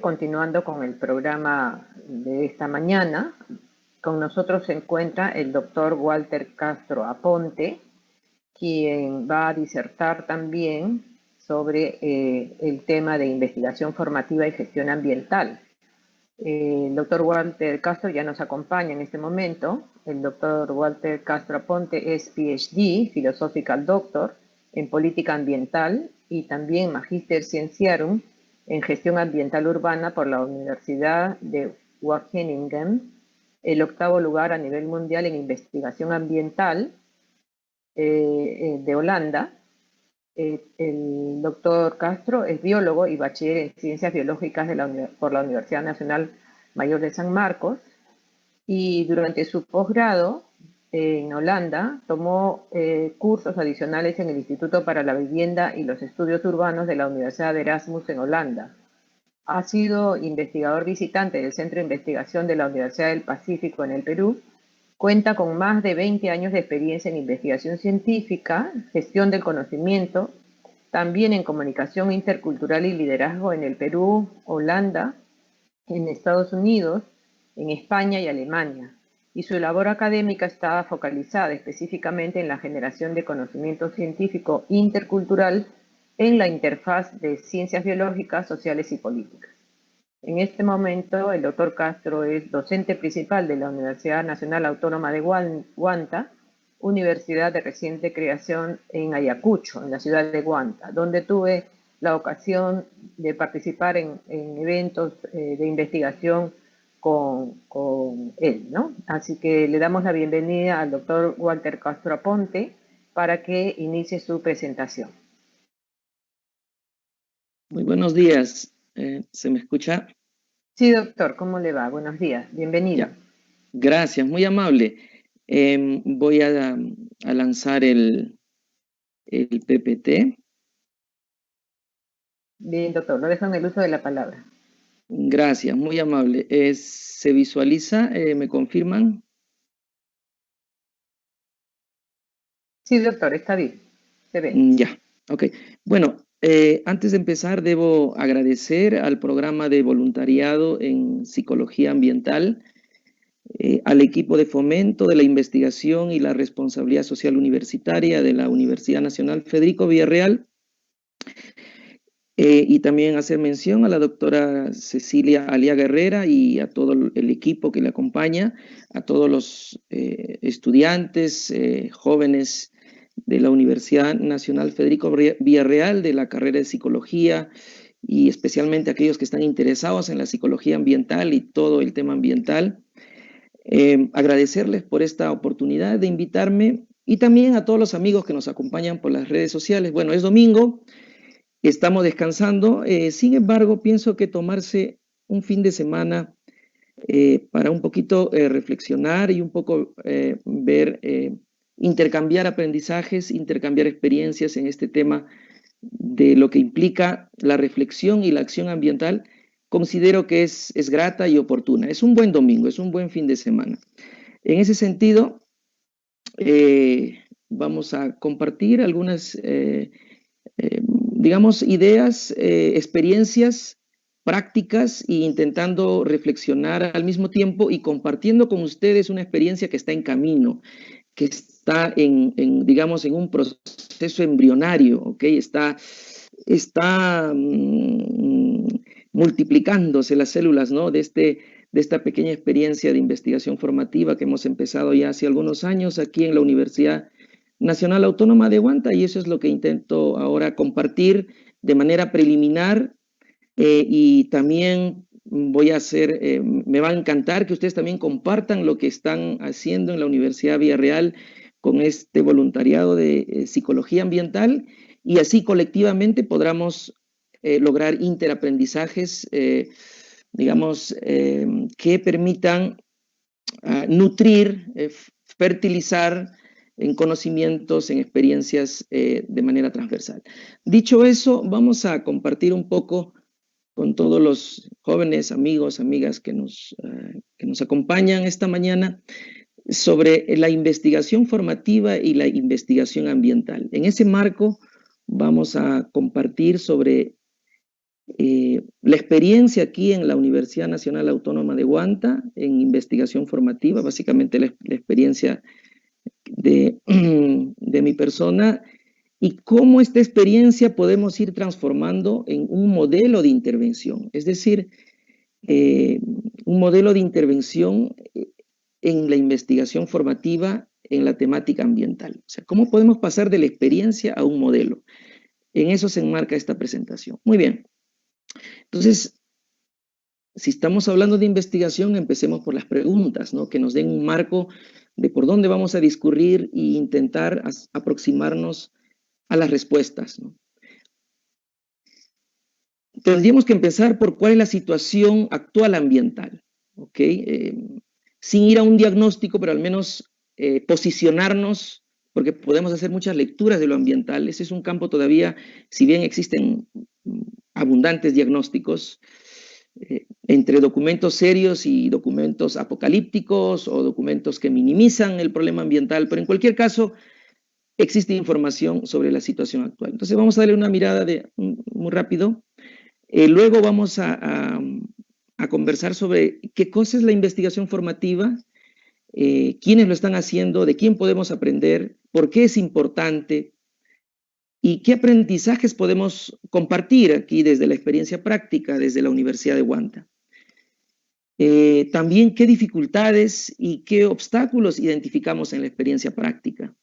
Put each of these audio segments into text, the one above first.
Continuando con el programa de esta mañana, con nosotros se encuentra el doctor Walter Castro Aponte, quien va a disertar también sobre el tema de investigación formativa y gestión ambiental. El doctor Walter Castro ya nos acompaña en este momento. El doctor Walter Castro Aponte es PhD, Philosophical Doctor, en Política Ambiental y también Magister Scientiarum en Gestión Ambiental Urbana por la Universidad de Wageningen, el octavo lugar a nivel mundial en investigación ambiental de Holanda. El doctor Castro es biólogo y bachiller en Ciencias Biológicas por la Universidad Nacional Mayor de San Marcos, y durante su posgrado en Holanda tomó cursos adicionales en el Instituto para la Vivienda y los Estudios Urbanos de la Universidad de Erasmus en Holanda. Ha sido investigador visitante del Centro de Investigación de la Universidad del Pacífico en el Perú. Cuenta con más de 20 años de experiencia en investigación científica, gestión del conocimiento, también en comunicación intercultural y liderazgo en el Perú, Holanda, en Estados Unidos, en España y Alemania. Y su labor académica está focalizada específicamente en la generación de conocimiento científico intercultural en la interfaz de ciencias biológicas, sociales y políticas. En este momento, el doctor Castro es docente principal de la Universidad Nacional Autónoma de Huanta, universidad de reciente creación en Ayacucho, en la ciudad de Huanta, donde tuve la ocasión de participar en eventos de investigación con él, ¿no? Así que le damos la bienvenida al doctor Walter Castro Aponte para que inicie su presentación. Muy buenos días. ¿Se me escucha? Sí, doctor, ¿cómo le va? Buenos días, bienvenido. Ya. Gracias, muy amable. Voy a lanzar el PPT. Bien, doctor, lo dejo en el uso de la palabra. Gracias, muy amable. ¿Se visualiza? ¿Me confirman? Sí, doctor, está bien. Se ve. Ya, ok. Bueno, antes de empezar debo agradecer al programa de voluntariado en psicología ambiental, al equipo de fomento de la investigación y la responsabilidad social universitaria de la Universidad Nacional Federico Villarreal, y también hacer mención a la doctora Cecilia Aliaga Herrera y a todo el equipo que le acompaña, a todos los estudiantes, jóvenes de la Universidad Nacional Federico Villarreal de la carrera de psicología, y especialmente aquellos que están interesados en la psicología ambiental y todo el tema ambiental. Agradecerles por esta oportunidad de invitarme, y también a todos los amigos que nos acompañan por las redes sociales. Bueno, es domingo, estamos descansando, sin embargo, pienso que tomarse un fin de semana para un poquito reflexionar y un poco ver, intercambiar aprendizajes, intercambiar experiencias en este tema de lo que implica la reflexión y la acción ambiental, considero que es grata y oportuna. Es un buen domingo, es un buen fin de semana. En ese sentido, vamos a compartir algunas, digamos, ideas, experiencias prácticas, e intentando reflexionar al mismo tiempo y compartiendo con ustedes una experiencia que está en camino, que está digamos, en un proceso embrionario, ¿ok? Está multiplicándose las células, ¿no? de esta pequeña experiencia de investigación formativa que hemos empezado ya hace algunos años aquí en la Universidad Nacional Autónoma de Huanta, y eso es lo que intento ahora compartir de manera preliminar, y también voy a hacer, me va a encantar que ustedes también compartan lo que están haciendo en la Universidad Villarreal con este voluntariado de psicología ambiental, y así colectivamente podamos lograr interaprendizajes, digamos, que permitan nutrir, fertilizar en conocimientos, en experiencias de manera transversal. Dicho eso, vamos a compartir un poco con todos los jóvenes amigos, amigas que nos acompañan esta mañana sobre la investigación formativa y la investigación ambiental. En ese marco vamos a compartir sobre La experiencia aquí en la Universidad Nacional Autónoma de Huanta, en investigación formativa, básicamente la experiencia de, de mi persona, y cómo esta experiencia podemos ir transformando en un modelo de intervención, es decir, un modelo de intervención en la investigación formativa en la temática ambiental. O sea, ¿cómo podemos pasar de la experiencia a un modelo? En eso se enmarca esta presentación. Muy bien. Entonces, si estamos hablando de investigación, empecemos por las preguntas, ¿no? Que nos den un marco de por dónde vamos a discurrir e intentar aproximarnos a las respuestas, ¿no? Tendríamos que empezar por cuál es la situación actual ambiental, ¿ok? Sin ir a un diagnóstico, pero al menos posicionarnos, porque podemos hacer muchas lecturas de lo ambiental. Ese es un campo todavía, si bien existen abundantes diagnósticos, entre documentos serios y documentos apocalípticos o documentos que minimizan el problema ambiental, pero en cualquier caso existe información sobre la situación actual. Entonces vamos a darle una mirada muy rápido. Luego vamos a conversar sobre qué cosa es la investigación formativa, quiénes lo están haciendo, de quién podemos aprender, por qué es importante y qué aprendizajes podemos compartir aquí desde la experiencia práctica, desde la Universidad de Huanta. También qué dificultades y qué obstáculos identificamos en la experiencia práctica.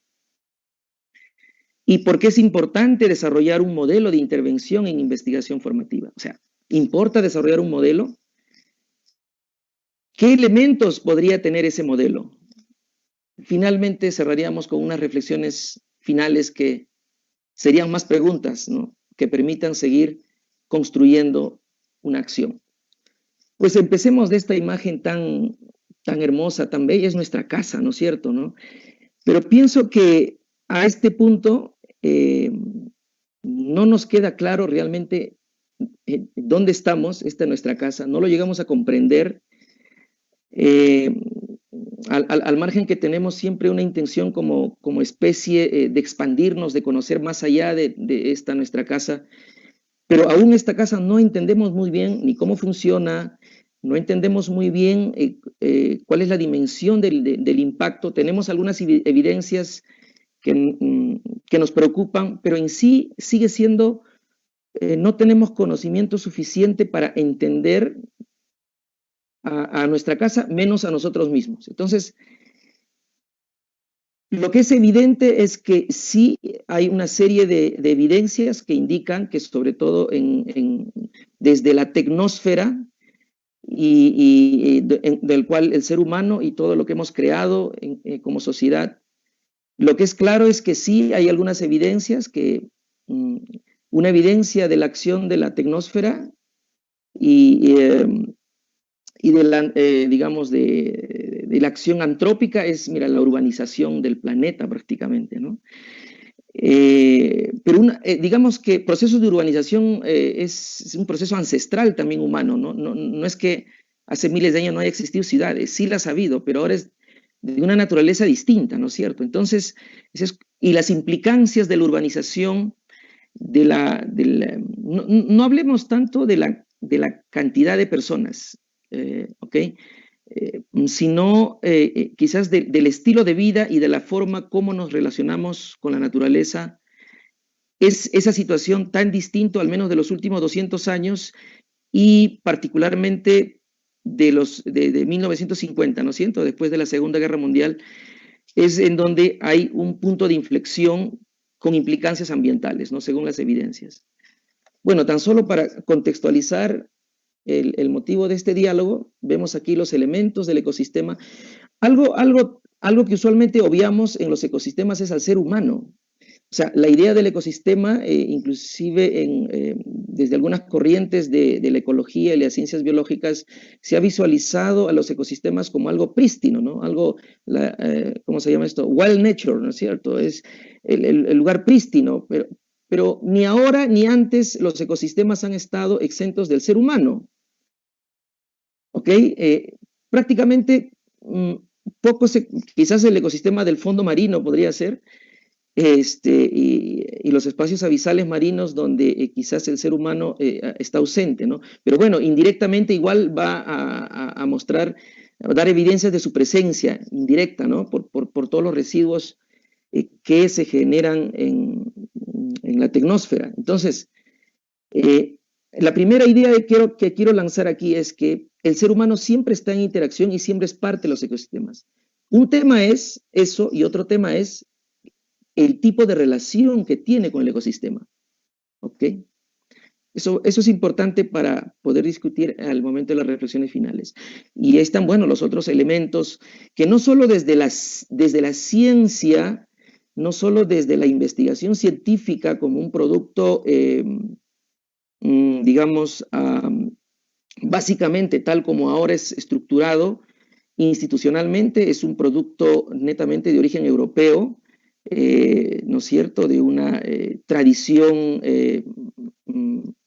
Y por qué es importante desarrollar un modelo de intervención en investigación formativa. O sea, ¿importa desarrollar un modelo? ¿Qué elementos podría tener ese modelo? Finalmente cerraríamos con unas reflexiones finales que serían más preguntas, ¿no? Que permitan seguir construyendo una acción. Pues empecemos de esta imagen tan hermosa, tan bella, es nuestra casa, ¿no es cierto? ¿No? Pero pienso que a este punto no nos queda claro realmente dónde estamos, esta es nuestra casa, no lo llegamos a comprender. Al margen que tenemos siempre una intención como especie de expandirnos, de conocer más allá de esta nuestra casa, pero aún esta casa no entendemos muy bien ni cómo funciona, no entendemos muy bien cuál es la dimensión del impacto. Tenemos algunas evidencias que nos preocupan, pero en sí sigue siendo, no tenemos conocimiento suficiente para entender a nuestra casa, menos a nosotros mismos. Entonces, lo que es evidente es que sí hay una serie de evidencias que indican que sobre todo desde la tecnosfera del cual el ser humano y todo lo que hemos creado como sociedad, lo que es claro es que sí hay algunas evidencias una evidencia de la acción de la tecnosfera y de la, digamos, de la acción antrópica es, mira, la urbanización del planeta prácticamente, ¿no? Pero digamos que procesos de urbanización es un proceso ancestral también humano, ¿no? No es que hace miles de años no haya existido ciudades, sí las ha habido, pero ahora es de una naturaleza distinta, ¿no es cierto? Entonces, y las implicancias de la urbanización, no hablemos tanto de la cantidad de personas, ¿ok? Sino quizás del estilo de vida y de la forma como nos relacionamos con la naturaleza. Es esa situación tan distinto, al menos de los últimos 200 años, y particularmente de 1950, ¿no es cierto? Después de la Segunda Guerra Mundial, es en donde hay un punto de inflexión con implicancias ambientales, ¿no? Según las evidencias. Bueno, tan solo para contextualizar el motivo de este diálogo, vemos aquí los elementos del ecosistema. Algo que usualmente obviamos en los ecosistemas es al ser humano. O sea, la idea del ecosistema, inclusive desde algunas corrientes de la ecología y las ciencias biológicas, se ha visualizado a los ecosistemas como algo prístino, ¿no? Algo, ¿cómo se llama esto? Wild nature, ¿no es cierto? Es el lugar prístino, pero ni ahora ni antes los ecosistemas han estado exentos del ser humano. ¿Ok? Prácticamente quizás el ecosistema del fondo marino podría ser, y los espacios abisales marinos donde quizás el ser humano está ausente, ¿no? Pero bueno, indirectamente igual va a mostrar, a dar evidencias de su presencia indirecta, ¿no? Por todos los residuos que se generan en la tecnósfera. Entonces, la primera idea que quiero lanzar aquí es que el ser humano siempre está en interacción y siempre es parte de los ecosistemas. Un tema es eso y otro tema es el tipo de relación que tiene con el ecosistema. ¿Ok? Eso es importante para poder discutir al momento de las reflexiones finales. Y ahí están, bueno, los otros elementos que no solo desde la ciencia, no solo desde la investigación científica como un producto, digamos, básicamente tal como ahora es estructurado institucionalmente, es un producto netamente de origen europeo, ¿no es cierto?, de una tradición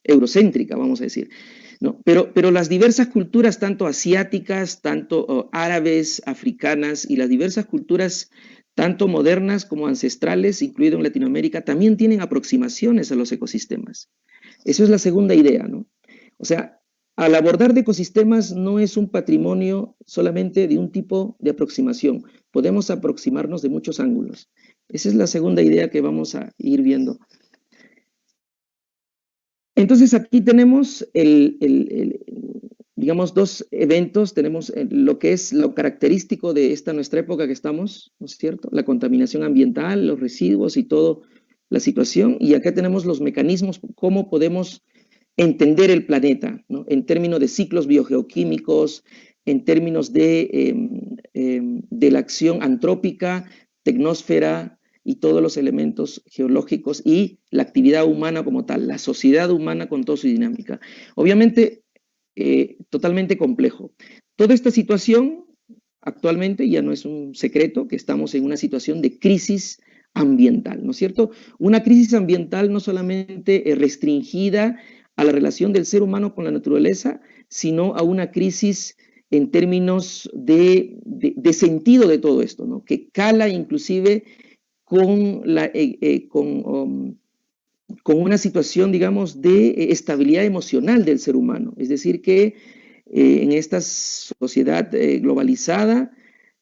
eurocéntrica, vamos a decir. ¿No? Pero las diversas culturas, tanto asiáticas, tanto árabes, africanas, y las diversas culturas, tanto modernas como ancestrales, incluido en Latinoamérica, también tienen aproximaciones a los ecosistemas. Eso es la segunda idea, ¿no? O sea, al abordar de ecosistemas no es un patrimonio solamente de un tipo de aproximación. Podemos aproximarnos de muchos ángulos. Esa es la segunda idea que vamos a ir viendo. Entonces aquí tenemos digamos, dos eventos. Tenemos lo que es lo característico de esta nuestra época que estamos, ¿no es cierto? La contaminación ambiental, los residuos y toda la situación. Y acá tenemos los mecanismos, cómo podemos entender el planeta, ¿no? En términos de ciclos biogeoquímicos, en términos de la acción antrópica, tecnósfera y todos los elementos geológicos y la actividad humana como tal, la sociedad humana con toda su dinámica. Obviamente, totalmente complejo. Toda esta situación, actualmente ya no es un secreto que estamos en una situación de crisis ambiental, ¿no es cierto? Una crisis ambiental no solamente restringida a la relación del ser humano con la naturaleza, sino a una crisis en términos de sentido de todo esto, ¿no? Que cala inclusive con una situación, digamos, de estabilidad emocional del ser humano. Es decir, que en esta sociedad globalizada,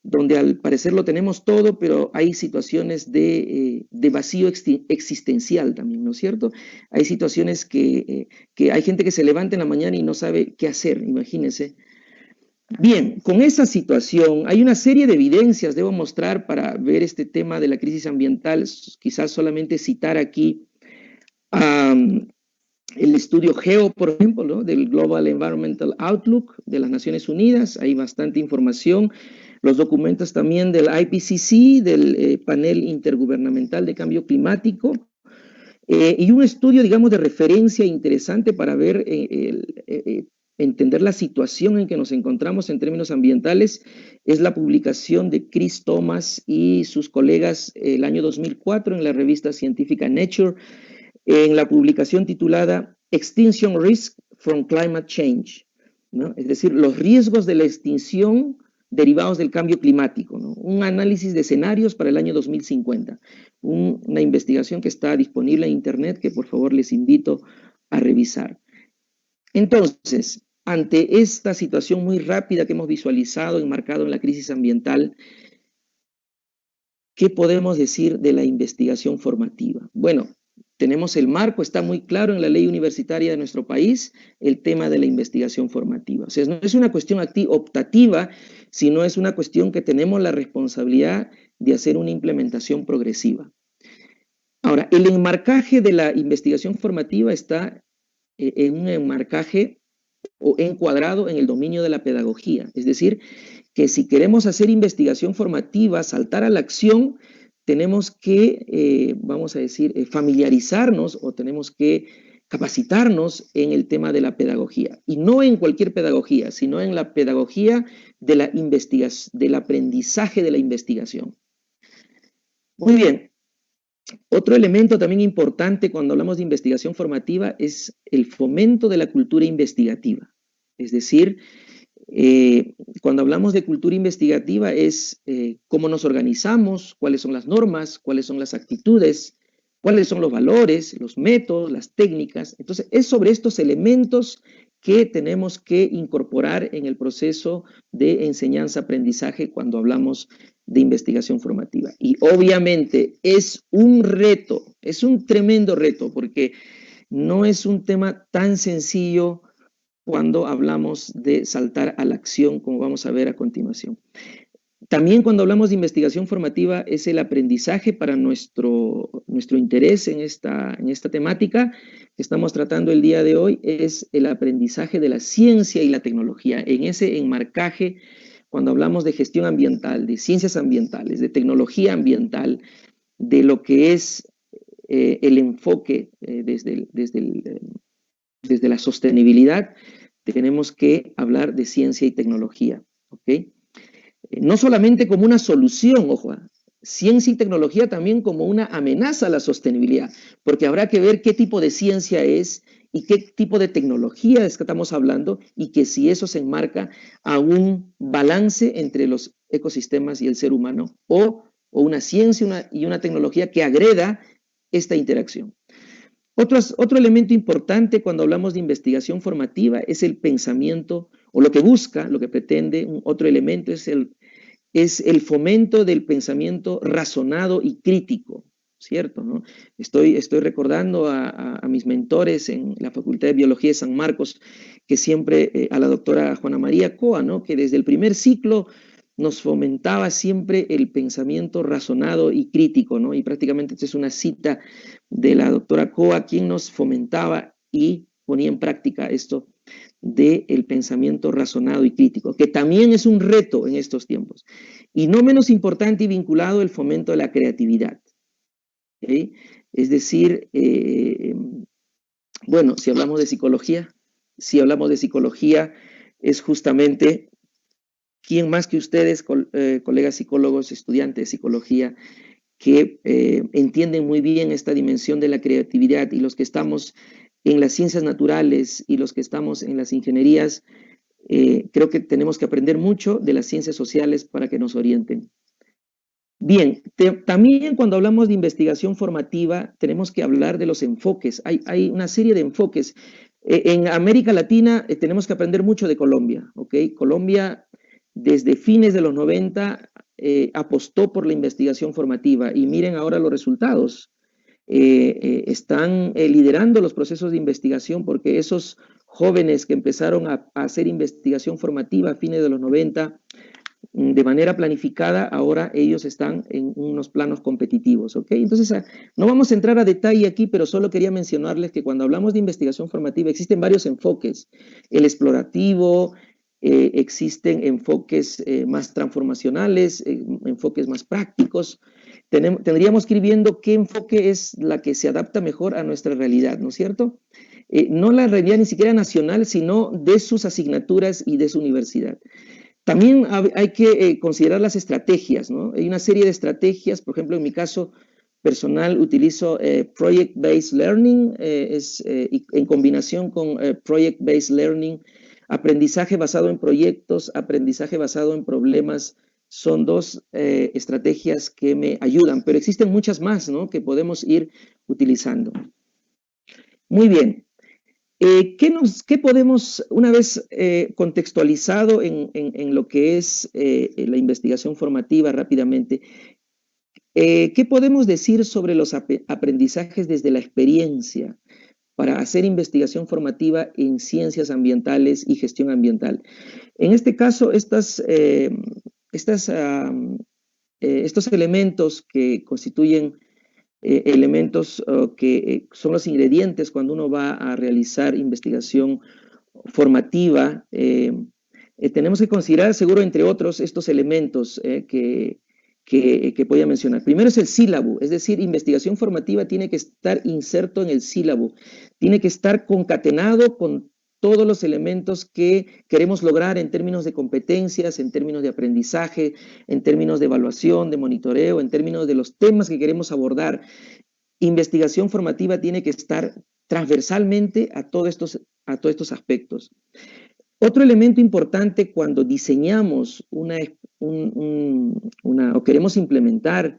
donde al parecer lo tenemos todo, pero hay situaciones de vacío existencial también, ¿no es cierto? Hay situaciones que hay gente que se levanta en la mañana y no sabe qué hacer, imagínense. Bien, con esa situación hay una serie de evidencias, debo mostrar para ver este tema de la crisis ambiental, quizás solamente citar aquí el estudio GEO, por ejemplo, ¿no? Del Global Environmental Outlook de las Naciones Unidas, hay bastante información. Los documentos también del IPCC, del Panel Intergubernamental de Cambio Climático, y un estudio, digamos, de referencia interesante para ver, entender la situación en que nos encontramos en términos ambientales, es la publicación de Chris Thomas y sus colegas el año 2004 en la revista científica Nature, en la publicación titulada Extinction Risk from Climate Change, ¿no? Es decir, los riesgos de la extinción derivados del cambio climático, ¿no? Un análisis de escenarios para el año 2050, una investigación que está disponible en internet que por favor les invito a revisar. Entonces, ante esta situación muy rápida que hemos visualizado, enmarcado en la crisis ambiental, ¿qué podemos decir de la investigación formativa? Bueno, tenemos el marco, está muy claro en la ley universitaria de nuestro país, el tema de la investigación formativa. O sea, no es una cuestión optativa, sino es una cuestión que tenemos la responsabilidad de hacer una implementación progresiva. Ahora, el enmarcaje de la investigación formativa está en un enmarcaje o encuadrado en el dominio de la pedagogía. Es decir, que si queremos hacer investigación formativa, saltar a la acción, tenemos que, vamos a decir, familiarizarnos o tenemos que capacitarnos en el tema de la pedagogía. Y no en cualquier pedagogía, sino en la pedagogía de la investigación, del aprendizaje de la investigación. Muy bien. Otro elemento también importante cuando hablamos de investigación formativa es el fomento de la cultura investigativa. Es decir, cuando hablamos de cultura investigativa es cómo nos organizamos, cuáles son las normas, cuáles son las actitudes cuáles son los valores, los métodos, las técnicas. Entonces, es sobre estos elementos que tenemos que incorporar en el proceso de enseñanza-aprendizaje cuando hablamos de investigación formativa. Y obviamente es un reto, es un tremendo reto, porque no es un tema tan sencillo cuando hablamos de saltar a la acción, como vamos a ver a continuación. También cuando hablamos de investigación formativa es el aprendizaje para nuestro interés en esta temática que estamos tratando el día de hoy, es el aprendizaje de la ciencia y la tecnología. En ese enmarcaje, cuando hablamos de gestión ambiental, de ciencias ambientales, de tecnología ambiental, de lo que es el enfoque desde la sostenibilidad, tenemos que hablar de ciencia y tecnología, ¿ok? No solamente como una solución, ojo, ciencia y tecnología también como una amenaza a la sostenibilidad, porque habrá que ver qué tipo de ciencia es y qué tipo de tecnología es que estamos hablando y que si eso se enmarca a un balance entre los ecosistemas y el ser humano o una ciencia y una tecnología que agreda esta interacción. Otro elemento importante cuando hablamos de investigación formativa es el pensamiento, o lo que busca, lo que pretende, otro elemento es el fomento del pensamiento razonado y crítico, ¿cierto? ¿No? Estoy recordando a mis mentores en la Facultad de Biología de San Marcos, que siempre, a la doctora Juana María Coa, ¿no? Que desde el primer ciclo nos fomentaba siempre el pensamiento razonado y crítico, ¿no? Y prácticamente esta es una cita de la doctora Coa, quien nos fomentaba y ponía en práctica esto del pensamiento razonado y crítico, que también es un reto en estos tiempos. Y no menos importante y vinculado el fomento de la creatividad. ¿Okay? Es decir, bueno, si hablamos de psicología, es justamente quién más que ustedes, colegas psicólogos, estudiantes de psicología, que entienden muy bien esta dimensión de la creatividad, y los que estamos en las ciencias naturales y los que estamos en las ingenierías, creo que tenemos que aprender mucho de las ciencias sociales para que nos orienten. Bien, también cuando hablamos de investigación formativa tenemos que hablar de los enfoques. Hay una serie de enfoques. En América Latina tenemos que aprender mucho de Colombia, ¿ok? Colombia desde fines de los 90 apostó por la investigación formativa y miren ahora los resultados. Están liderando los procesos de investigación porque esos jóvenes que empezaron a hacer investigación formativa a fines de los 90 de manera planificada, ahora ellos están en unos planos competitivos, ¿ok? Entonces, no vamos a entrar a detalle aquí, pero solo quería mencionarles que cuando hablamos de investigación formativa existen varios enfoques. El explorativo, existen enfoques más transformacionales, enfoques más prácticos. Tendríamos que ir viendo qué enfoque es la que se adapta mejor a nuestra realidad, ¿no es cierto? No la realidad ni siquiera nacional, sino de sus asignaturas y de su universidad. También hay que considerar las estrategias, ¿no? Hay una serie de estrategias, por ejemplo, en mi caso personal utilizo Project-Based Learning, en combinación con Project-Based Learning, aprendizaje basado en proyectos, aprendizaje basado en problemas, son dos estrategias que me ayudan, pero existen muchas más, ¿no? Que podemos ir utilizando. Muy bien. ¿Qué podemos, una vez contextualizado en lo que es la investigación formativa rápidamente, qué podemos decir sobre los aprendizajes desde la experiencia para hacer investigación formativa en ciencias ambientales y gestión ambiental? En este caso, estos elementos que constituyen elementos que son los ingredientes cuando uno va a realizar investigación formativa, tenemos que considerar, seguro, entre otros, estos elementos que voy a mencionar. Primero es el sílabo, es decir, investigación formativa tiene que estar inserto en el sílabo, tiene que estar concatenado con todos los elementos que queremos lograr en términos de competencias, en términos de aprendizaje, en términos de evaluación, de monitoreo, en términos de los temas que queremos abordar. Investigación formativa tiene que estar transversalmente a todos estos aspectos. Otro elemento importante cuando diseñamos o queremos implementar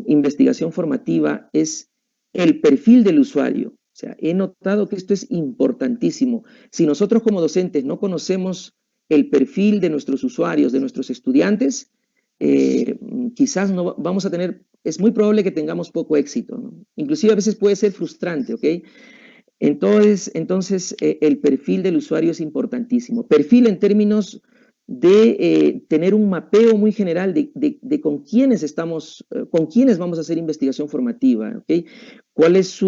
investigación formativa es el perfil del usuario. O sea, he notado que esto es importantísimo. Si nosotros como docentes no conocemos el perfil de nuestros usuarios, de nuestros estudiantes, quizás no vamos a tener, es muy probable que tengamos poco éxito, ¿no? Inclusive a veces puede ser frustrante, ¿ok? Entonces el perfil del usuario es importantísimo. Perfil en términos de tener un mapeo muy general de con quiénes estamos, con quiénes vamos a hacer investigación formativa, ¿ok? ¿Cuál es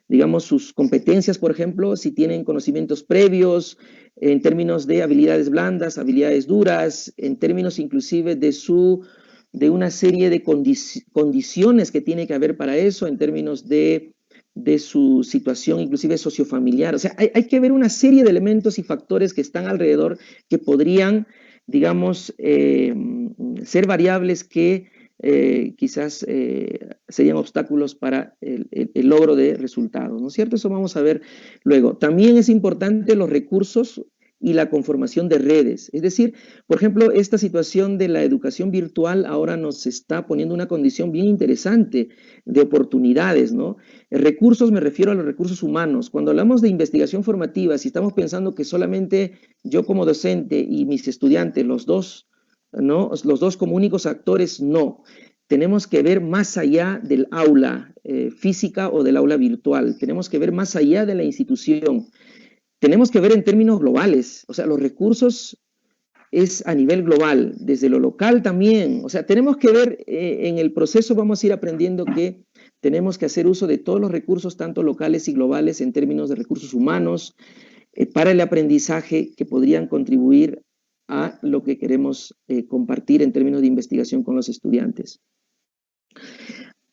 digamos, sus competencias, por ejemplo, si tienen conocimientos previos en términos de habilidades blandas, habilidades duras, en términos inclusive de una serie de condiciones que tiene que haber para eso, en términos de su situación inclusive sociofamiliar. O sea, hay que ver una serie de elementos y factores que están alrededor que podrían, digamos, ser variables que quizás serían obstáculos para el logro de resultados, ¿no es cierto? Eso vamos a ver luego. También es importante los recursos y la conformación de redes. Es decir, por ejemplo, esta situación de la educación virtual ahora nos está poniendo una condición bien interesante de oportunidades, ¿no? Recursos, me refiero a los recursos humanos. Cuando hablamos de investigación formativa, si estamos pensando que solamente yo como docente y mis estudiantes, los dos, ¿no? Los dos como únicos actores, no. Tenemos que ver más allá del aula física o del aula virtual. Tenemos que ver más allá de la institución. Tenemos que ver en términos globales. O sea, los recursos es a nivel global, desde lo local también. O sea, tenemos que ver, en el proceso vamos a ir aprendiendo que tenemos que hacer uso de todos los recursos, tanto locales y globales, en términos de recursos humanos, para el aprendizaje que podrían contribuir a lo que queremos compartir en términos de investigación con los estudiantes.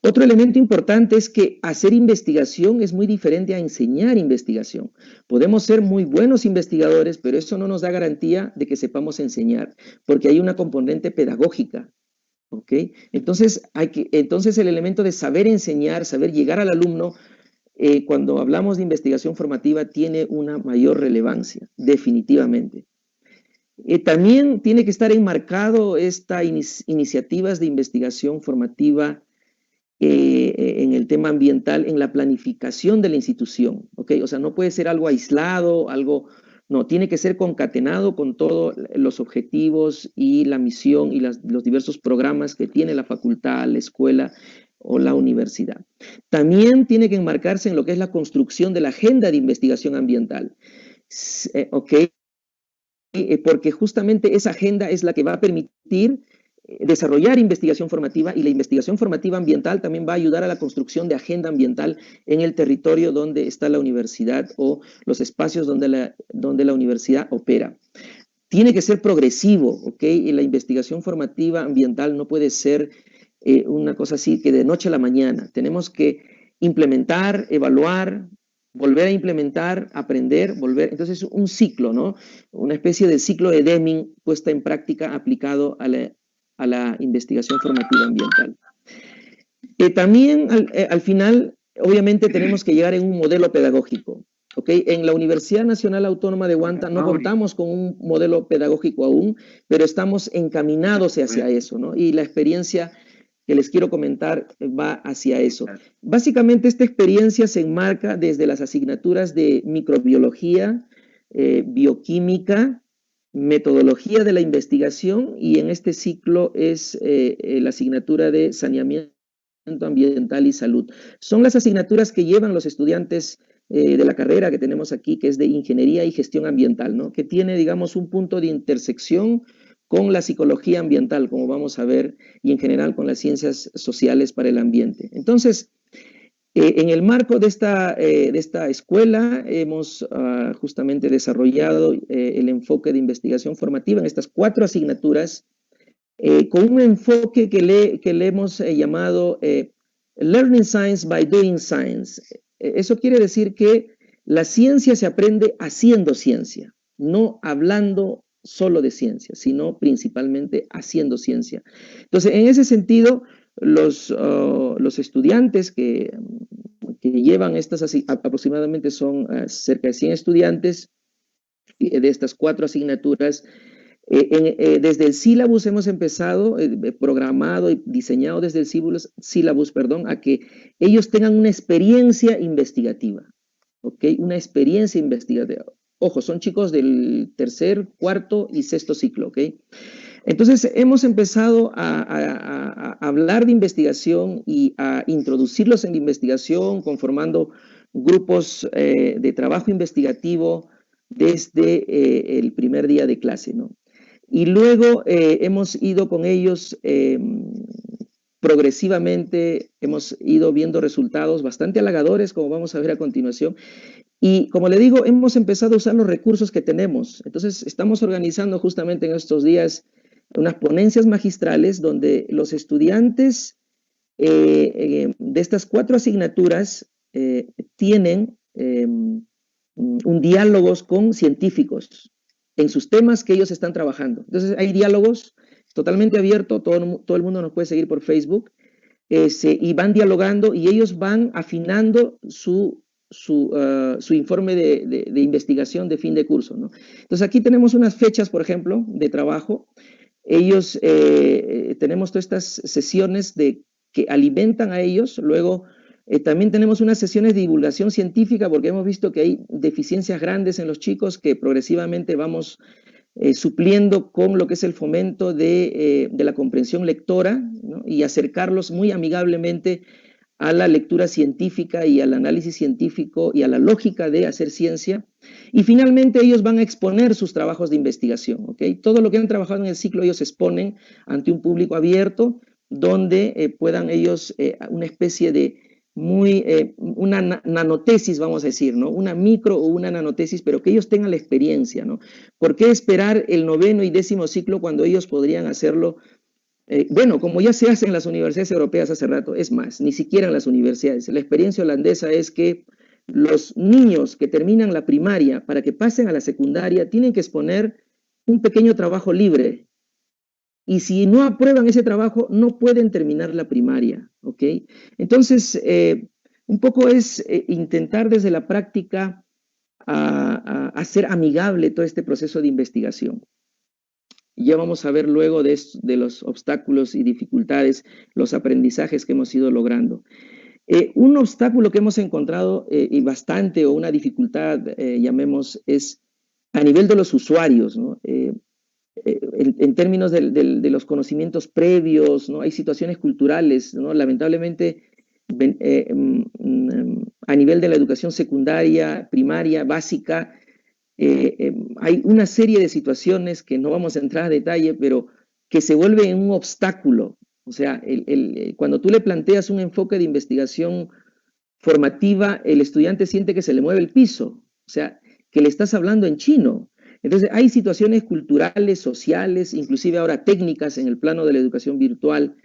Otro elemento importante es que hacer investigación es muy diferente a enseñar investigación. Podemos ser muy buenos investigadores, pero eso no nos da garantía de que sepamos enseñar, porque hay una componente pedagógica, ¿ok? Entonces el elemento de saber enseñar, saber llegar al alumno, cuando hablamos de investigación formativa, tiene una mayor relevancia, definitivamente. También tiene que estar enmarcado estas iniciativas de investigación formativa en el tema ambiental, en la planificación de la institución, ¿ok? O sea, no puede ser algo aislado, algo, no, tiene que ser concatenado con todos los objetivos y la misión y los diversos programas que tiene la facultad, la escuela o la universidad. También tiene que enmarcarse en lo que es la construcción de la agenda de investigación ambiental, ¿ok? Porque justamente esa agenda es la que va a permitir desarrollar investigación formativa, y la investigación formativa ambiental también va a ayudar a la construcción de agenda ambiental en el territorio donde está la universidad o los espacios donde la universidad opera. Tiene que ser progresivo, ¿ok? Y la investigación formativa ambiental no puede ser una cosa así que de noche a la mañana. Tenemos que implementar, evaluar, volver a implementar, aprender, volver. Entonces, un ciclo, ¿no? Una especie de ciclo de Deming puesta en práctica aplicado a la investigación formativa ambiental. También al final, obviamente, tenemos que llegar en un modelo pedagógico. ¿Okay? En la Universidad Nacional Autónoma de Huanta no contamos con un modelo pedagógico aún, pero estamos encaminados hacia eso, ¿no? Y la experiencia que les quiero comentar va hacia eso. Básicamente, esta experiencia se enmarca desde las asignaturas de microbiología, bioquímica, metodología de la investigación, y en este ciclo es la asignatura de saneamiento ambiental y salud. Son las asignaturas que llevan los estudiantes de la carrera que tenemos aquí, que es de Ingeniería y Gestión Ambiental, ¿no? Que tiene, digamos, un punto de intersección con la psicología ambiental, como vamos a ver, y en general con las ciencias sociales para el ambiente. Entonces, en el marco de esta escuela hemos justamente desarrollado el enfoque de investigación formativa en estas 4 asignaturas, con un enfoque que le hemos llamado Learning Science by Doing Science. Eso quiere decir que la ciencia se aprende haciendo ciencia, no hablando solo de ciencia, sino principalmente haciendo ciencia. Entonces, en ese sentido, los estudiantes que llevan estas, aproximadamente son cerca de 100 estudiantes de estas 4 asignaturas, Desde el sílabus hemos empezado, programado y diseñado desde el sílabus, perdón, a que ellos tengan una experiencia investigativa, ¿ok? Una experiencia investigativa. Ojo, son chicos del tercer, cuarto y sexto ciclo, ¿ok? Entonces hemos empezado a hablar de investigación y a introducirlos en la investigación, conformando grupos de trabajo investigativo desde el primer día de clase, ¿no? Y luego hemos ido con ellos progresivamente, hemos ido viendo resultados bastante halagadores, como vamos a ver a continuación. Y como le digo, hemos empezado a usar los recursos que tenemos. Entonces, estamos organizando justamente en estos días unas ponencias magistrales donde los estudiantes de estas 4 asignaturas tienen un diálogos con científicos en sus temas que ellos están trabajando. Entonces, hay diálogos totalmente abiertos, todo el mundo nos puede seguir por Facebook, y van dialogando y ellos van afinando su informe de investigación de fin de curso, ¿no? Entonces, aquí tenemos unas fechas, por ejemplo, de trabajo. Ellos, tenemos todas estas sesiones que alimentan a ellos. Luego, también tenemos unas sesiones de divulgación científica porque hemos visto que hay deficiencias grandes en los chicos que progresivamente vamos supliendo con lo que es el fomento de la comprensión lectora, ¿no? Y acercarlos muy amigablemente a la lectura científica y al análisis científico y a la lógica de hacer ciencia. Y finalmente ellos van a exponer sus trabajos de investigación, ¿ok? Todo lo que han trabajado en el ciclo ellos exponen ante un público abierto donde puedan ellos, una especie de una nanotesis, vamos a decir, ¿no? Una micro o una nanotesis, pero que ellos tengan la experiencia, ¿no? ¿Por qué esperar el 9º y 10º ciclo cuando ellos podrían hacerlo? Bueno, como ya se hace en las universidades europeas hace rato, es más, ni siquiera en las universidades. La experiencia holandesa es que los niños que terminan la primaria para que pasen a la secundaria tienen que exponer un pequeño trabajo libre. Y si no aprueban ese trabajo, no pueden terminar la primaria, ¿ok? Entonces, un poco es intentar desde la práctica hacer amigable todo este proceso de investigación. Ya vamos a ver luego de los obstáculos y dificultades, los aprendizajes que hemos ido logrando. Un obstáculo que hemos encontrado y bastante, o una dificultad, llamemos, es a nivel de los usuarios, ¿no? En términos de los conocimientos previos, ¿no? Hay situaciones culturales, ¿no? Lamentablemente, a nivel de la educación secundaria, primaria, básica, hay una serie de situaciones que no vamos a entrar a detalle, pero que se vuelven un obstáculo. O sea, cuando tú le planteas un enfoque de investigación formativa, el estudiante siente que se le mueve el piso, o sea, que le estás hablando en chino. Entonces, hay situaciones culturales, sociales, inclusive ahora técnicas en el plano de la educación virtual,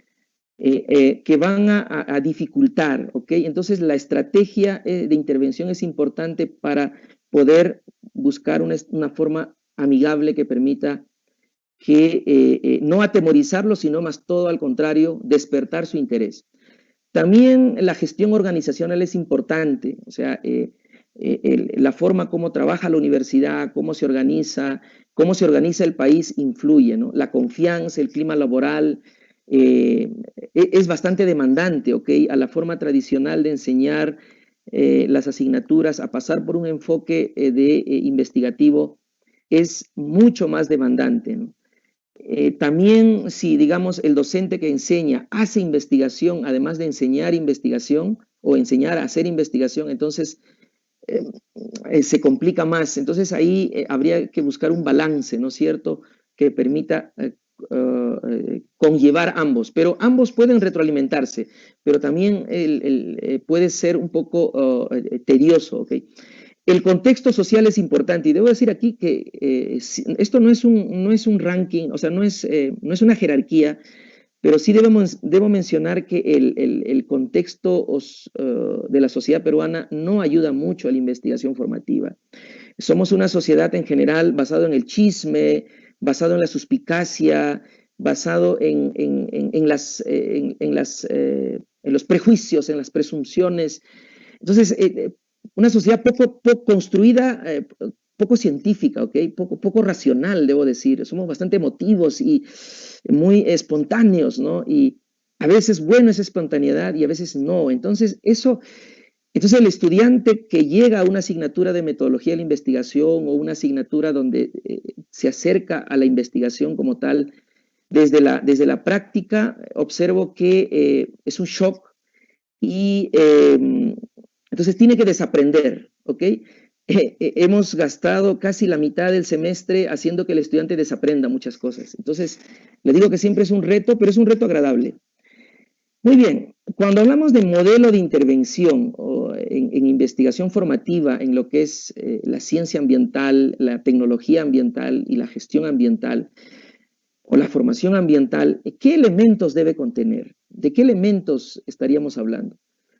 que van a dificultar, ¿ok? Entonces, la estrategia de intervención es importante para poder buscar una forma amigable que permita que no atemorizarlo, sino más todo al contrario, despertar su interés. También la gestión organizacional es importante, o sea, la forma como trabaja la universidad, cómo se organiza el país influye, ¿no? La confianza, el clima laboral, es bastante demandante, ¿ok? A la forma tradicional de enseñar las asignaturas, a pasar por un enfoque investigativo, es mucho más demandante, ¿no? También si, digamos, el docente que enseña hace investigación, además de enseñar investigación o enseñar a hacer investigación, entonces se complica más. Entonces ahí habría que buscar un balance, ¿no es cierto?, que permita conllevar ambos, pero ambos pueden retroalimentarse, pero también puede ser un poco tedioso, ¿ok? El contexto social es importante y debo decir aquí que esto no es un ranking, o sea, no es una jerarquía, pero sí debo mencionar que el contexto de la sociedad peruana no ayuda mucho a la investigación formativa. Somos una sociedad en general basado en el chisme, basado en la suspicacia, basado en los prejuicios, en las presunciones. Entonces, una sociedad poco construida poco científica, ¿ok? Poco racional, debo decir. Somos bastante emotivos y muy espontáneos, ¿no? Y a veces bueno esa espontaneidad y a veces no. Entonces, entonces el estudiante que llega a una asignatura de metodología de la investigación o una asignatura donde se acerca a la investigación como tal, desde la práctica observo que es un shock y entonces tiene que desaprender, ¿ok? Hemos gastado casi la mitad del semestre haciendo que el estudiante desaprenda muchas cosas. Entonces, le digo que siempre es un reto, pero es un reto agradable. Muy bien, cuando hablamos de modelo de intervención o en investigación formativa en lo que es la ciencia ambiental, la tecnología ambiental y la gestión ambiental o la formación ambiental, ¿qué elementos debe contener? ¿De qué elementos estaríamos hablando?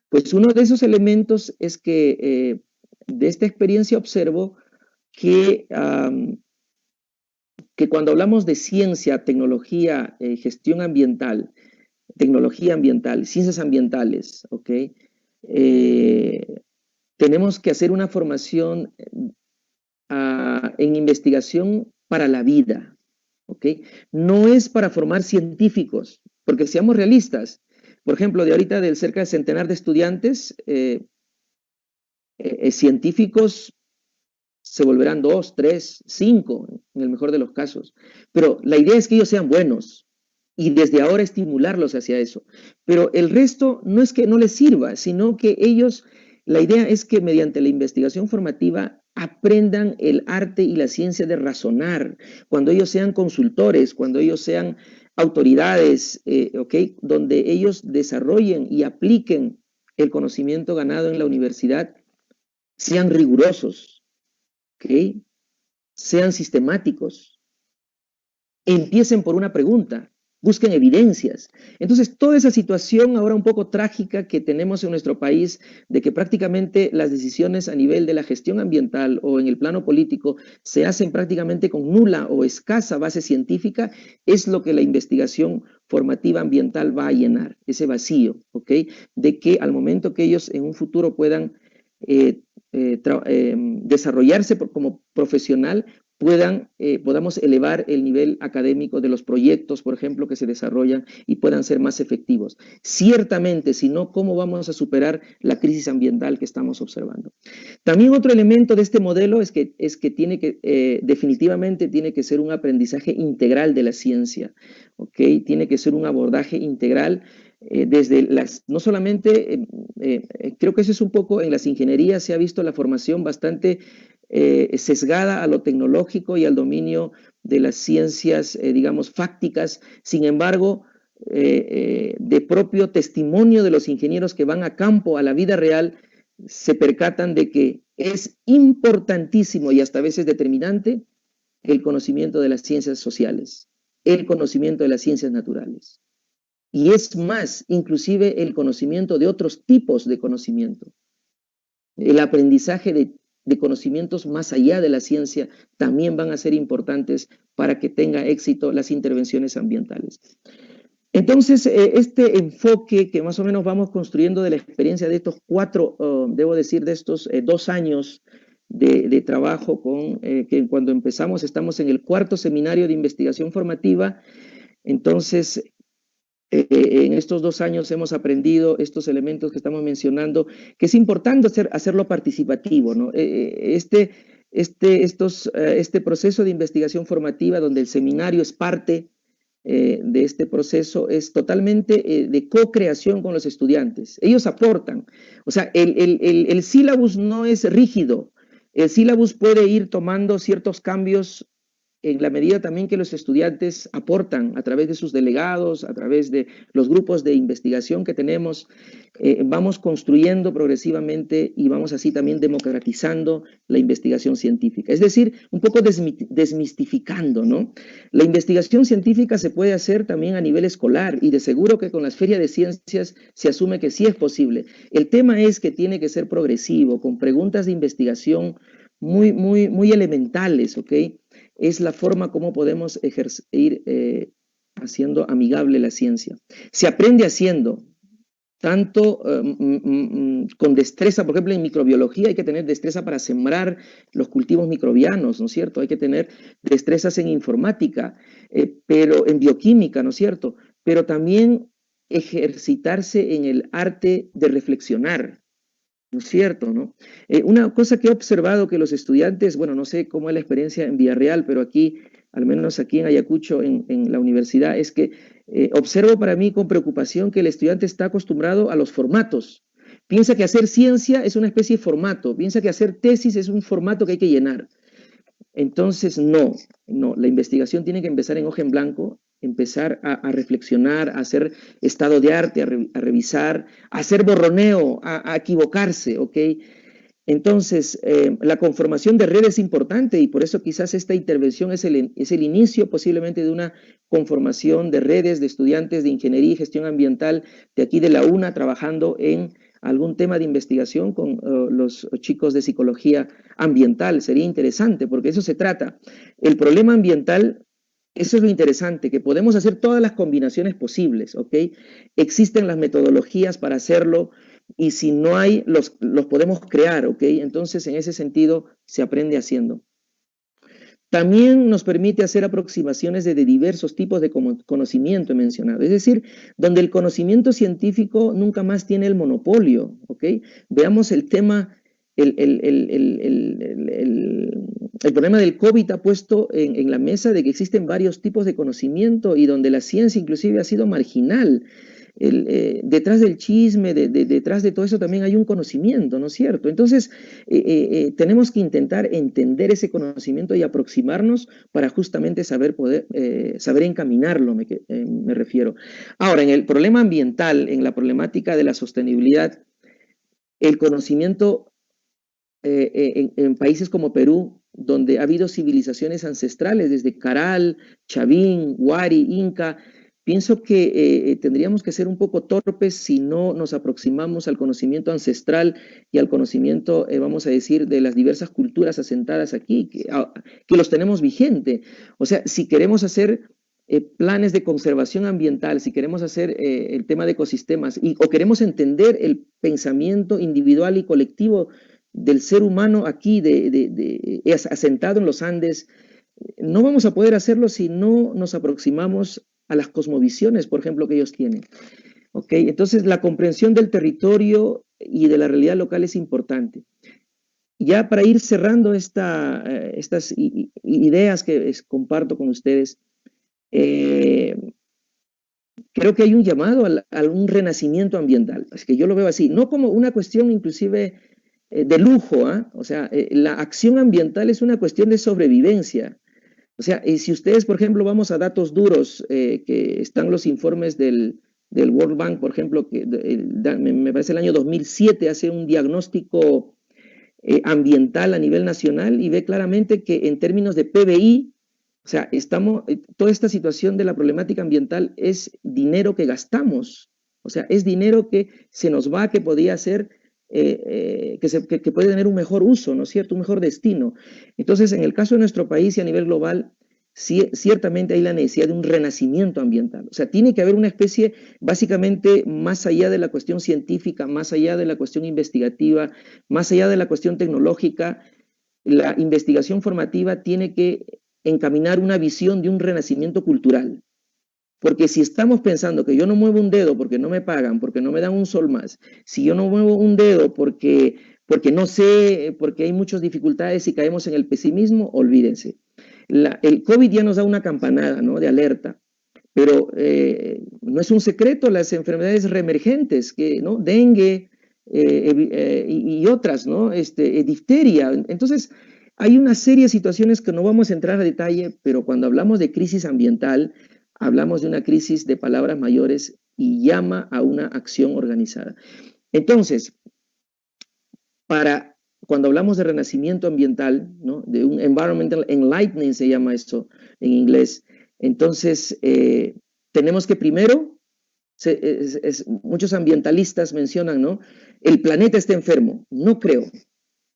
Pues uno de esos elementos es que de esta experiencia observo que, que cuando hablamos de ciencia, tecnología, tecnología ambiental, ciencias ambientales, ¿ok? Tenemos que hacer una formación en investigación para la vida, ¿ok? No es para formar científicos, porque seamos realistas. Por ejemplo, de ahorita del cerca de centenar de estudiantes, científicos se volverán 2, 3, 5, en el mejor de los casos. Pero la idea es que ellos sean buenos y desde ahora estimularlos hacia eso. Pero el resto no es que no les sirva, sino que ellos, la idea es que mediante la investigación formativa aprendan el arte y la ciencia de razonar, cuando ellos sean consultores, cuando ellos sean autoridades, ¿okay? Donde ellos desarrollen y apliquen el conocimiento ganado en la universidad, sean rigurosos, ¿okay? Sean sistemáticos, empiecen por una pregunta, busquen evidencias. Entonces, toda esa situación ahora un poco trágica que tenemos en nuestro país, de que prácticamente las decisiones a nivel de la gestión ambiental o en el plano político se hacen prácticamente con nula o escasa base científica, es lo que la investigación formativa ambiental va a llenar, ese vacío, ¿ok? De que al momento que ellos en un futuro puedan desarrollarse como profesional, podamos elevar el nivel académico de los proyectos, por ejemplo, que se desarrollan y puedan ser más efectivos. Ciertamente, si no, ¿cómo vamos a superar la crisis ambiental que estamos observando? También otro elemento de este modelo es que definitivamente tiene que ser un aprendizaje integral de la ciencia, ¿ok? Tiene que ser un abordaje integral desde no solamente, creo que eso es un poco, en las ingenierías se ha visto la formación bastante sesgada a lo tecnológico y al dominio de las ciencias, digamos, fácticas. Sin embargo, de propio testimonio de los ingenieros que van a campo, a la vida real, se percatan de que es importantísimo y hasta a veces determinante el conocimiento de las ciencias sociales, el conocimiento de las ciencias naturales. Y es más, inclusive el conocimiento de otros tipos de conocimiento. El aprendizaje de conocimientos más allá de la ciencia también van a ser importantes para que tenga éxito las intervenciones ambientales. Entonces, este enfoque que más o menos vamos construyendo de la experiencia de estos debo decir, de estos 2 años de trabajo que cuando empezamos estamos en el 4º seminario de investigación formativa. Entonces, en estos 2 años hemos aprendido estos elementos que estamos mencionando, que es importante hacerlo participativo, ¿no? Este proceso de investigación formativa, donde el seminario es parte de este proceso, es totalmente de co-creación con los estudiantes. Ellos aportan. O sea, el sílabus no es rígido. El sílabus puede ir tomando ciertos cambios en la medida también que los estudiantes aportan a través de sus delegados, a través de los grupos de investigación que tenemos, vamos construyendo progresivamente y vamos así también democratizando la investigación científica. Es decir, un poco desmistificando, ¿no? La investigación científica se puede hacer también a nivel escolar y de seguro que con las ferias de ciencias se asume que sí es posible. El tema es que tiene que ser progresivo, con preguntas de investigación muy elementales, ¿ok? Es la forma como podemos ir haciendo amigable la ciencia. Se aprende haciendo, tanto con destreza, por ejemplo, en microbiología hay que tener destreza para sembrar los cultivos microbianos, ¿no es cierto? Hay que tener destrezas en informática, pero en bioquímica, ¿no es cierto? Pero también ejercitarse en el arte de reflexionar, ¿no es cierto, no? Una cosa que he observado que los estudiantes, bueno, no sé cómo es la experiencia en Villarreal, pero aquí, al menos aquí en Ayacucho, en la universidad, es que observo para mí con preocupación que el estudiante está acostumbrado a los formatos. Piensa que hacer ciencia es una especie de formato, piensa que hacer tesis es un formato que hay que llenar. Entonces, no, la investigación tiene que empezar en hoja en blanco, empezar a reflexionar, a hacer estado de arte, a revisar, a hacer borroneo, a equivocarse, ¿ok? Entonces, la conformación de redes es importante y por eso quizás esta intervención es el inicio posiblemente de una conformación de redes de estudiantes de ingeniería y gestión ambiental de aquí de la UNA trabajando en algún tema de investigación con los chicos de psicología ambiental. Sería interesante porque eso se trata. El problema ambiental, eso es lo interesante, que podemos hacer todas las combinaciones posibles, ¿ok? Existen las metodologías para hacerlo y si no hay, los podemos crear, ¿ok? Entonces, en ese sentido, se aprende haciendo. También nos permite hacer aproximaciones de diversos tipos de conocimiento, he mencionado. Es decir, donde el conocimiento científico nunca más tiene el monopolio, ¿ok? Veamos el tema, el problema del COVID ha puesto en la mesa de que existen varios tipos de conocimiento y donde la ciencia inclusive ha sido marginal. Detrás del chisme, detrás de todo eso también hay un conocimiento, ¿no es cierto? Entonces, tenemos que intentar entender ese conocimiento y aproximarnos para justamente saber encaminarlo, me refiero. Ahora, en el problema ambiental, en la problemática de la sostenibilidad, el conocimiento en países como Perú, donde ha habido civilizaciones ancestrales, desde Caral, Chavín, Huari, Inca, pienso que tendríamos que ser un poco torpes si no nos aproximamos al conocimiento ancestral y al conocimiento, vamos a decir, de las diversas culturas asentadas aquí, que los tenemos vigente. O sea, si queremos hacer planes de conservación ambiental, si queremos hacer el tema de ecosistemas o queremos entender el pensamiento individual y colectivo del ser humano aquí, asentado en los Andes, no vamos a poder hacerlo si no nos aproximamos a las cosmovisiones, por ejemplo, que ellos tienen. ¿Okay? Entonces, la comprensión del territorio y de la realidad local es importante. Ya para ir cerrando estas ideas que comparto con ustedes, creo que hay un llamado a un renacimiento ambiental. Es que yo lo veo así, no como una cuestión inclusive de lujo, ¿eh? O sea, la acción ambiental es una cuestión de sobrevivencia. O sea, si ustedes, por ejemplo, vamos a datos duros, que están los informes del World Bank, por ejemplo, que me parece el año 2007 hace un diagnóstico ambiental a nivel nacional y ve claramente que en términos de PBI, o sea, toda esta situación de la problemática ambiental es dinero que gastamos, o sea, es dinero que se nos va, que podría ser, que puede tener un mejor uso, ¿no es cierto?, un mejor destino. Entonces, en el caso de nuestro país y a nivel global, ciertamente hay la necesidad de un renacimiento ambiental. O sea, tiene que haber una especie, básicamente, más allá de la cuestión científica, más allá de la cuestión investigativa, más allá de la cuestión tecnológica, la investigación formativa tiene que encaminar una visión de un renacimiento cultural. Porque si estamos pensando que yo no muevo un dedo porque no me pagan, porque no me dan un sol más, si yo no muevo un dedo porque no sé, porque hay muchas dificultades y caemos en el pesimismo, olvídense. El COVID ya nos da una campanada, ¿no?, de alerta, pero no es un secreto las enfermedades reemergentes, ¿no?, dengue y otras, ¿no?, difteria. Entonces, hay una serie de situaciones que no vamos a entrar a detalle, pero cuando hablamos de crisis ambiental, hablamos de una crisis de palabras mayores y llama a una acción organizada. Entonces, cuando hablamos de renacimiento ambiental, ¿no?, de un environmental enlightening se llama esto en inglés, entonces tenemos que primero, muchos ambientalistas mencionan, ¿no?, el planeta está enfermo. No creo.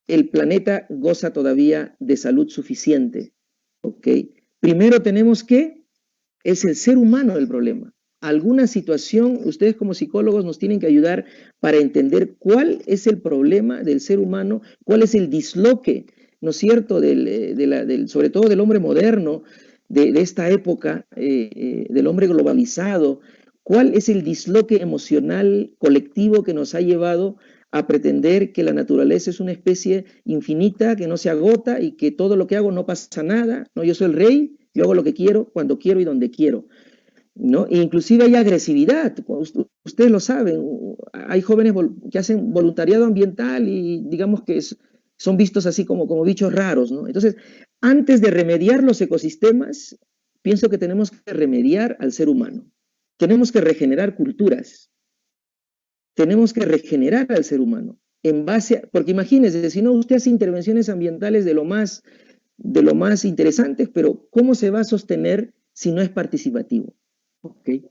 El planeta goza todavía de salud suficiente, ¿ok? Primero tenemos que, es el ser humano el problema. alguna situación, ustedes como psicólogos nos tienen que ayudar para entender cuál es el problema del ser humano, cuál es el disloque, ¿no es cierto?, sobre todo del hombre moderno, de esta época, del hombre globalizado, cuál es el disloque emocional colectivo que nos ha llevado a pretender que la naturaleza es una especie infinita, que no se agota y que todo lo que hago no pasa nada, ¿no? Yo soy el rey, yo hago lo que quiero, cuando quiero y donde quiero, ¿no? E inclusive hay agresividad, ustedes lo saben, hay jóvenes que hacen voluntariado ambiental y digamos que son vistos así como bichos raros, ¿no? Entonces, antes de remediar los ecosistemas, pienso que tenemos que remediar al ser humano, tenemos que regenerar culturas, tenemos que regenerar al ser humano, porque imagínense, si no, usted hace intervenciones ambientales de lo más interesantes, pero ¿cómo se va a sostener si no es participativo? Okay.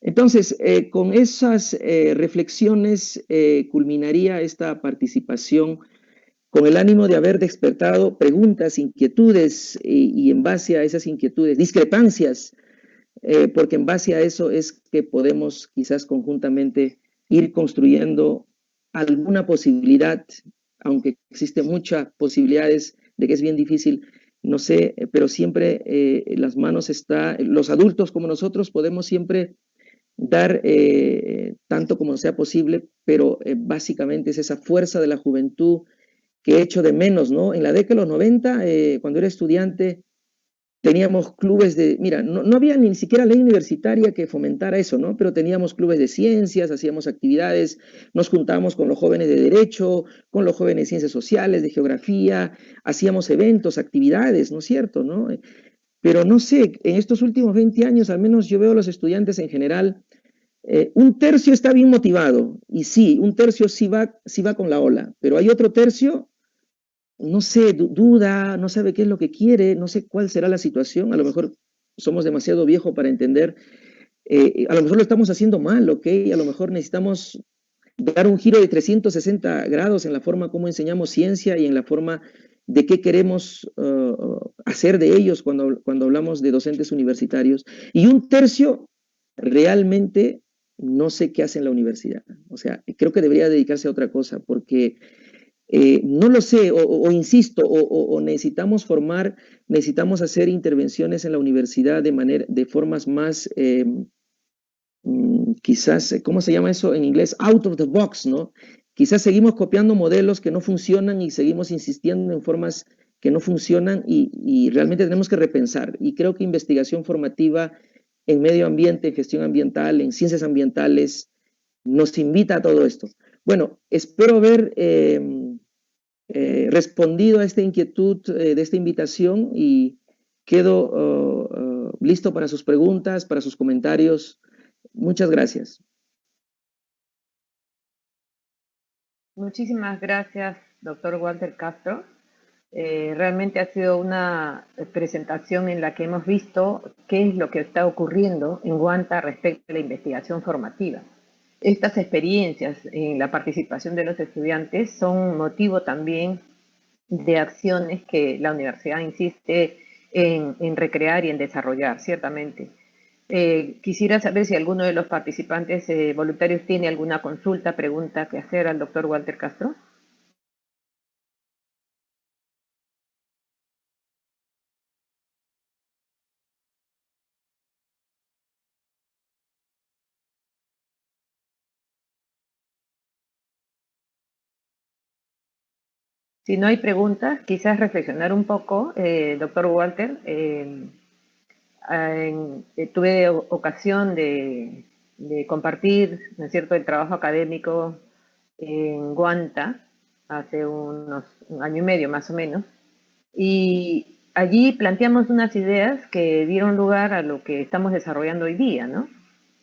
Entonces, con esas reflexiones culminaría esta participación con el ánimo de haber despertado preguntas, inquietudes y en base a esas inquietudes, discrepancias, porque en base a eso es que podemos quizás conjuntamente ir construyendo alguna posibilidad, aunque existen muchas posibilidades de que es bien difícil, no sé, pero siempre las manos los adultos como nosotros podemos siempre dar tanto como sea posible, pero básicamente es esa fuerza de la juventud que he hecho de menos, ¿no? En la década de los 90, cuando era estudiante, teníamos clubes mira, no había ni siquiera ley universitaria que fomentara eso, ¿no? Pero teníamos clubes de ciencias, hacíamos actividades, nos juntábamos con los jóvenes de derecho, con los jóvenes de ciencias sociales, de geografía, hacíamos eventos, actividades, ¿no es cierto, no? Pero no sé, en estos últimos 20 años, al menos yo veo a los estudiantes en general, un tercio está bien motivado, y sí, un tercio sí va con la ola, pero hay otro tercio, no sé, duda, no sabe qué es lo que quiere, no sé cuál será la situación, a lo mejor somos demasiado viejos para entender, a lo mejor lo estamos haciendo mal, ¿ok? A lo mejor necesitamos dar un giro de 360 grados en la forma como enseñamos ciencia y en la forma de qué queremos hacer de ellos cuando hablamos de docentes universitarios. Y un tercio realmente no sé qué hace en la universidad. O sea, creo que debería dedicarse a otra cosa porque no lo sé, insisto, necesitamos necesitamos hacer intervenciones en la universidad de formas más, quizás, ¿cómo se llama eso en inglés? Out of the box, ¿no? Quizás seguimos copiando modelos que no funcionan y seguimos insistiendo en formas que no funcionan y realmente tenemos que repensar. Y creo que investigación formativa en medio ambiente, en gestión ambiental, en ciencias ambientales, nos invita a todo esto. Bueno, espero haber respondido a esta inquietud de esta invitación y quedo listo para sus preguntas, para sus comentarios. Muchas gracias. Muchísimas gracias, doctor Walter Castro. Realmente ha sido una presentación en la que hemos visto qué es lo que está ocurriendo en Guanta respecto a la investigación formativa. Estas experiencias en la participación de los estudiantes son motivo también de acciones que la universidad insiste en recrear y en desarrollar, ciertamente. Quisiera saber si alguno de los participantes voluntarios tiene alguna consulta, pregunta que hacer al doctor Walter Castro. Si no hay preguntas, quizás reflexionar un poco, doctor Walter. Tuve ocasión de compartir, ¿no es cierto?, el trabajo académico en Guanta hace un año y medio más o menos, y allí planteamos unas ideas que dieron lugar a lo que estamos desarrollando hoy día, ¿no?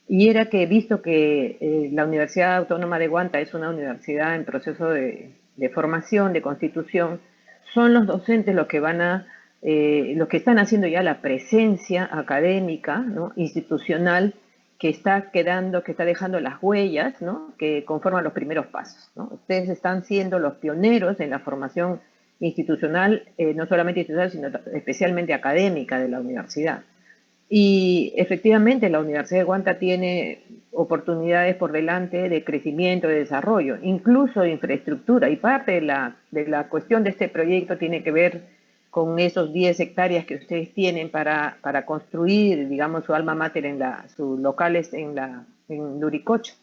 Y era que, visto que la Universidad Autónoma de Guanta es una universidad en proceso de formación, de constitución, son los docentes los que los que están haciendo ya la presencia académica, ¿no?, institucional, que está quedando, que está dejando las huellas, ¿no?, que conforman los primeros pasos, ¿no? Ustedes están siendo los pioneros en la formación institucional, no solamente institucional, sino especialmente académica de la universidad. Y efectivamente la Universidad de Guanta tiene oportunidades por delante de crecimiento, de desarrollo, incluso de infraestructura. Y parte de la cuestión de este proyecto tiene que ver con esos 10 hectáreas que ustedes tienen para construir, digamos, su alma mater sus locales en Luricocho.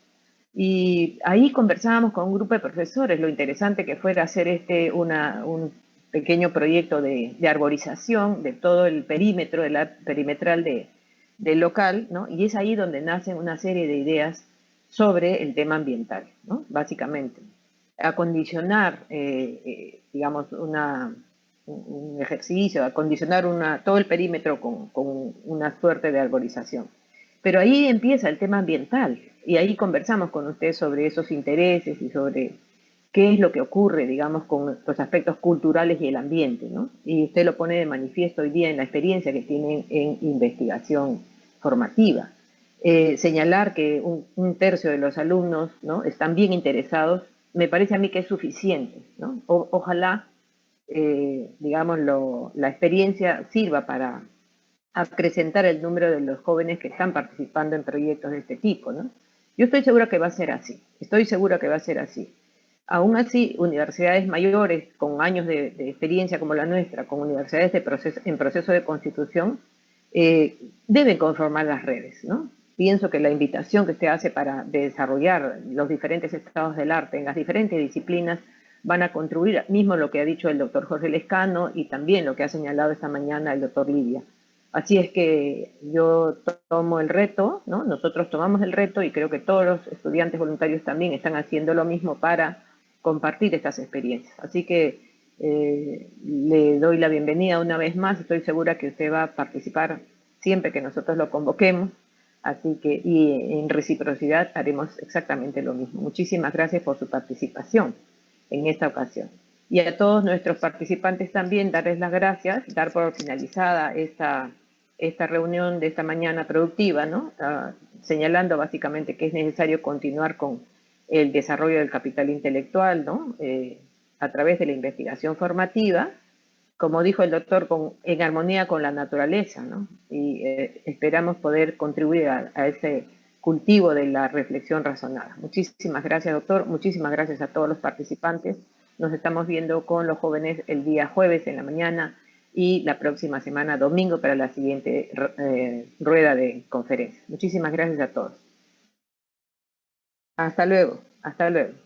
Y ahí conversábamos con un grupo de profesores lo interesante que fuera hacer un pequeño proyecto de arborización de todo el perímetro, de la perimetral del local, ¿no? Y es ahí donde nacen una serie de ideas sobre el tema ambiental, ¿no? Básicamente. Acondicionar, digamos, un ejercicio, acondicionar todo el perímetro con una suerte de arborización. Pero ahí empieza el tema ambiental y ahí conversamos con usted sobre esos intereses y sobre qué es lo que ocurre, digamos, con los aspectos culturales y el ambiente, ¿no? Y usted lo pone de manifiesto hoy día en la experiencia que tienen en investigación formativa. Señalar que un tercio de los alumnos, ¿no?, están bien interesados, me parece a mí que es suficiente, ¿no? Ojalá, digamos, la experiencia sirva para acrecentar el número de los jóvenes que están participando en proyectos de este tipo, ¿no? Yo estoy segura que va a ser así, estoy segura que va a ser así. Aún así, universidades mayores con años de experiencia como la nuestra, con universidades en proceso de constitución, deben conformar las redes, ¿no? Pienso que la invitación que usted hace para desarrollar los diferentes estados del arte en las diferentes disciplinas van a contribuir, mismo lo que ha dicho el doctor Jorge Lescano y también lo que ha señalado esta mañana el doctor Lidia. Así es que yo tomo el reto, ¿no? Nosotros tomamos el reto y creo que todos los estudiantes voluntarios también están haciendo lo mismo para compartir estas experiencias. Así que le doy la bienvenida una vez más. Estoy segura que usted va a participar siempre que nosotros lo convoquemos. Así que, y en reciprocidad haremos exactamente lo mismo. Muchísimas gracias por su participación en esta ocasión. Y a todos nuestros participantes también darles las gracias, dar por finalizada esta reunión de esta mañana productiva, ¿no? Señalando básicamente que es necesario continuar con el desarrollo del capital intelectual, ¿no? A través de la investigación formativa, como dijo el doctor, en armonía con la naturaleza, ¿no? Y esperamos poder contribuir a ese cultivo de la reflexión razonada. Muchísimas gracias, doctor. Muchísimas gracias a todos los participantes. Nos estamos viendo con los jóvenes el día jueves en la mañana y la próxima semana, domingo, para la siguiente rueda de conferencia. Muchísimas gracias a todos. Hasta luego. Hasta luego.